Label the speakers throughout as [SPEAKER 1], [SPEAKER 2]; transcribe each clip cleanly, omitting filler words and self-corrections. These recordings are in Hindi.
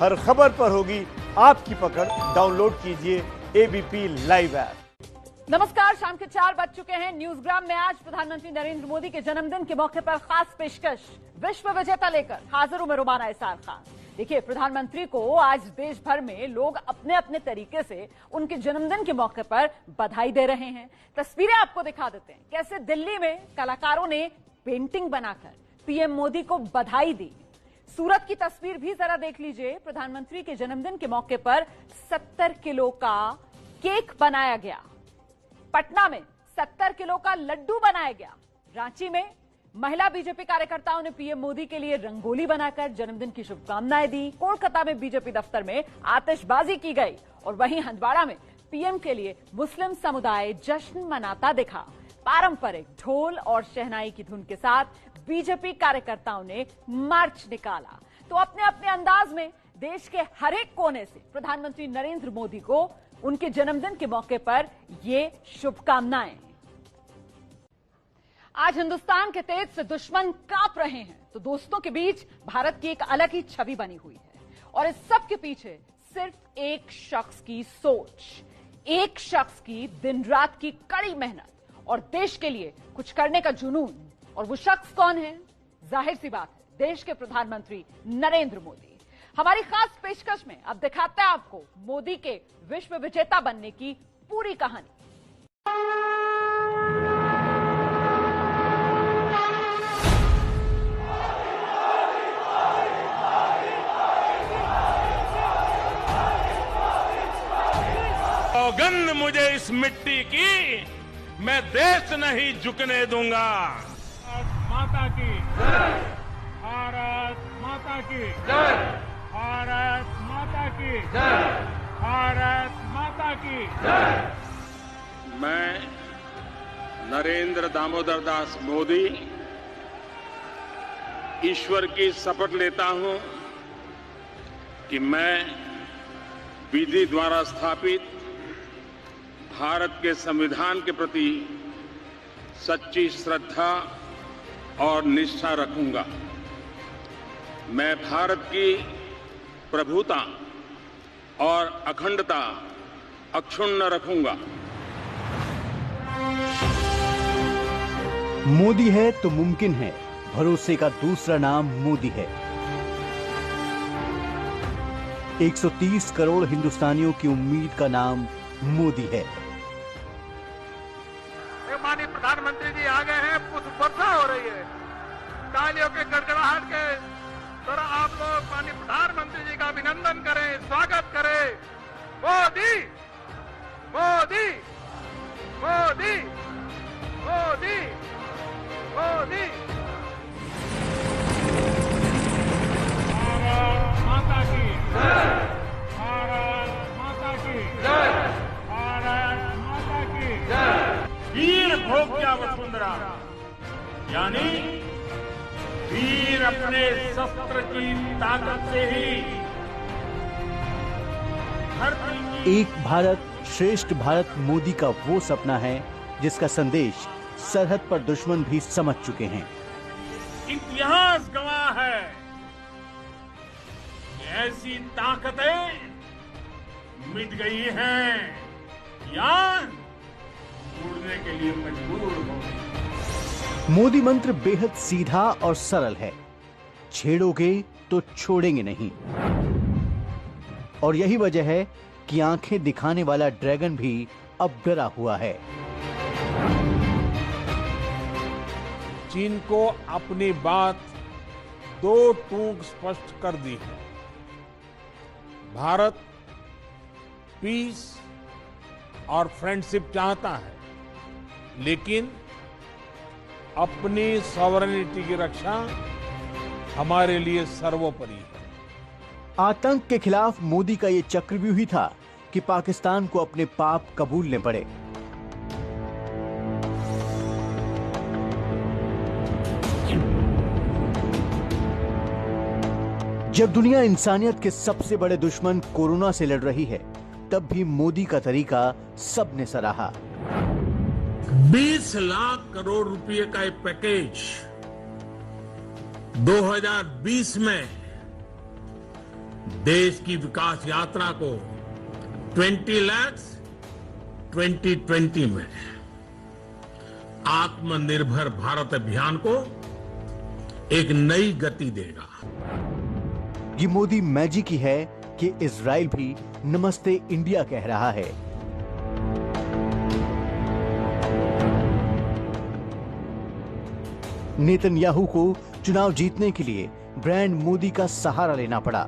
[SPEAKER 1] हर खबर पर होगी आपकी पकड़। डाउनलोड कीजिए एबीपी लाइव ऐप।
[SPEAKER 2] नमस्कार, शाम के 4 बज चुके हैं। न्यूज़ग्राम में आज प्रधानमंत्री नरेंद्र मोदी के जन्मदिन के मौके पर खास पेशकश विश्व विजेता लेकर हाजिर हूं मैं रुमाना इसार खान। देखिए, प्रधानमंत्री को आज देश भर में लोग अपने अपने तरीके से उनके जन्मदिन के मौके पर बधाई दे रहे हैं। तस्वीरें आपको दिखा देते हैं कैसे दिल्ली में कलाकारों ने पेंटिंग बनाकर पीएम मोदी को बधाई दी। सूरत की तस्वीर भी जरा देख लीजिए। प्रधानमंत्री के जन्मदिन के मौके पर 70 किलो का केक बनाया गया। पटना में 70 किलो का लड्डू बनाया गया। रांची में महिला बीजेपी कार्यकर्ताओं ने पीएम मोदी के लिए रंगोली बनाकर जन्मदिन की शुभकामनाएं दी। कोलकाता में बीजेपी दफ्तर में आतिशबाजी की गई और वहीं हंदवाड़ा में पीएम के लिए मुस्लिम समुदाय जश्न मनाता दिखा। पारंपरिक ढोल और शहनाई की धुन के साथ बीजेपी कार्यकर्ताओं ने मार्च निकाला। तो अपने अपने अंदाज में देश के हर एक कोने से प्रधानमंत्री नरेंद्र मोदी को उनके जन्मदिन के मौके पर ये शुभकामनाएं। आज हिंदुस्तान के तेज से दुश्मन कांप रहे हैं तो दोस्तों के बीच भारत की एक अलग ही छवि बनी हुई है। और इस सब के पीछे सिर्फ एक शख्स की सोच, एक शख्स की दिन रात की कड़ी मेहनत और देश के लिए कुछ करने का जुनून। और वो शख्स कौन है? जाहिर सी बात है, देश के प्रधानमंत्री नरेंद्र मोदी। हमारी खास पेशकश में अब दिखाते हैं आपको मोदी के विश्व विजेता बनने की पूरी कहानी।
[SPEAKER 3] सौगंध मुझे इस मिट्टी की, मैं देश नहीं झुकने दूंगा।
[SPEAKER 4] माता की जय, भारत माता की जय, भारत माता की जय, भारत माता की जय।
[SPEAKER 3] मैं नरेंद्र दामोदर दास मोदी ईश्वर की शपथ लेता हूं कि मैं विधि द्वारा स्थापित भारत के संविधान के प्रति सच्ची श्रद्धा और निष्ठा रखूंगा। मैं भारत की प्रभुता और अखंडता अक्षुण्ण रखूंगा।
[SPEAKER 1] मोदी है तो मुमकिन है, भरोसे का दूसरा नाम मोदी है। 130 करोड़ हिंदुस्तानियों की उम्मीद का नाम मोदी है।
[SPEAKER 4] माननीय प्रधानमंत्री जी आ गए हैं, पुष्प वर्षा हो रही है, तालियों के गड़गड़ाहट के तरह आप लोग माननीय प्रधानमंत्री जी का अभिनंदन करें, स्वागत करें। मोदी मोदी मोदी मोदी मोदी। भारत माता की जय, भारत माता की जय, भारत माता की जय।
[SPEAKER 3] वीर भोग्या वसुंधरा, यानी वीर अपने शस्त्र की ताकत से ही धरती की।
[SPEAKER 1] एक भारत श्रेष्ठ भारत मोदी का वो सपना है जिसका संदेश सरहद पर दुश्मन भी समझ चुके हैं।
[SPEAKER 3] इतिहास गवाह है कि ऐसी ताकतें मिट गई हैं या उड़ने के लिए मजबूर हो गई।
[SPEAKER 1] मोदी मंत्र बेहद सीधा और सरल है, छेड़ोगे तो छोड़ेंगे नहीं। और यही वजह है कि आंखें दिखाने वाला ड्रैगन भी अब डरा हुआ है।
[SPEAKER 3] चीन को अपनी बात दो टूक स्पष्ट कर दी है। भारत पीस और फ्रेंडशिप चाहता है, लेकिन अपनी सॉवरेनिटी की रक्षा हमारे लिए सर्वोपरि है।
[SPEAKER 1] आतंक के खिलाफ मोदी का ये चक्रव्यूह ही था कि पाकिस्तान को अपने पाप कबूलने पड़े। जब दुनिया इंसानियत के सबसे बड़े दुश्मन कोरोना से लड़ रही है, तब भी मोदी का तरीका सबने सराहा।
[SPEAKER 3] 20 लाख करोड़ रुपए का एक पैकेज 2020 में देश की विकास यात्रा को 20 लाख 2020 में आत्मनिर्भर भारत अभियान को एक नई गति देगा।
[SPEAKER 1] ये मोदी मैजिक ही है कि इजराइल भी नमस्ते इंडिया कह रहा है। नेतन्याहू को चुनाव जीतने के लिए ब्रांड मोदी का सहारा लेना पड़ा।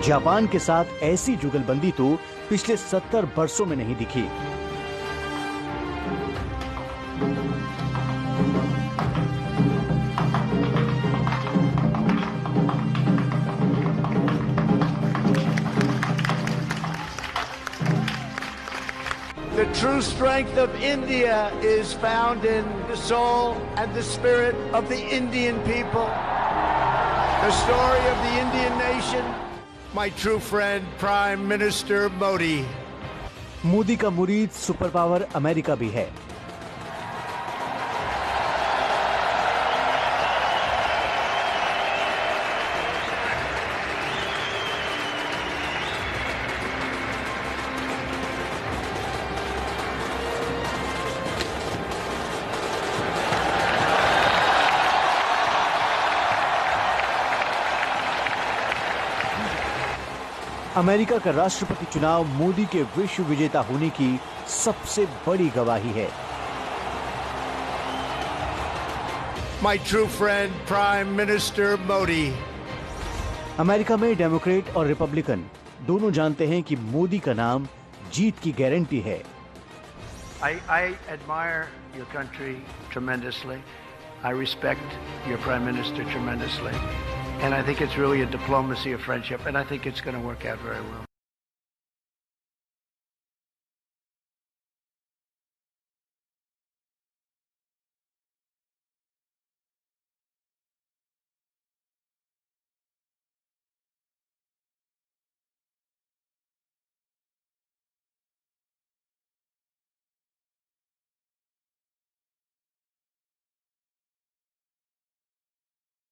[SPEAKER 1] जापान के साथ ऐसी जुगलबंदी तो पिछले 70 वर्षों में नहीं दिखी।
[SPEAKER 5] The true strength of India is found in the soul and the spirit of the Indian people. The story of the Indian nation. My true friend, Prime Minister Modi.
[SPEAKER 1] Modi का मुरीद सुपर पावर अमेरिका भी है। अमेरिका का राष्ट्रपति चुनाव मोदी के विश्व विजेता होने की सबसे बड़ी गवाही है।
[SPEAKER 5] My true friend, Prime Minister Modi.
[SPEAKER 1] America में डेमोक्रेट और रिपब्लिकन दोनों जानते हैं कि मोदी का नाम जीत की गारंटी है।
[SPEAKER 5] I admire your country tremendously. I respect your Prime Minister tremendously. And I think it's really a diplomacy of friendship, and I think it's going to work out very well.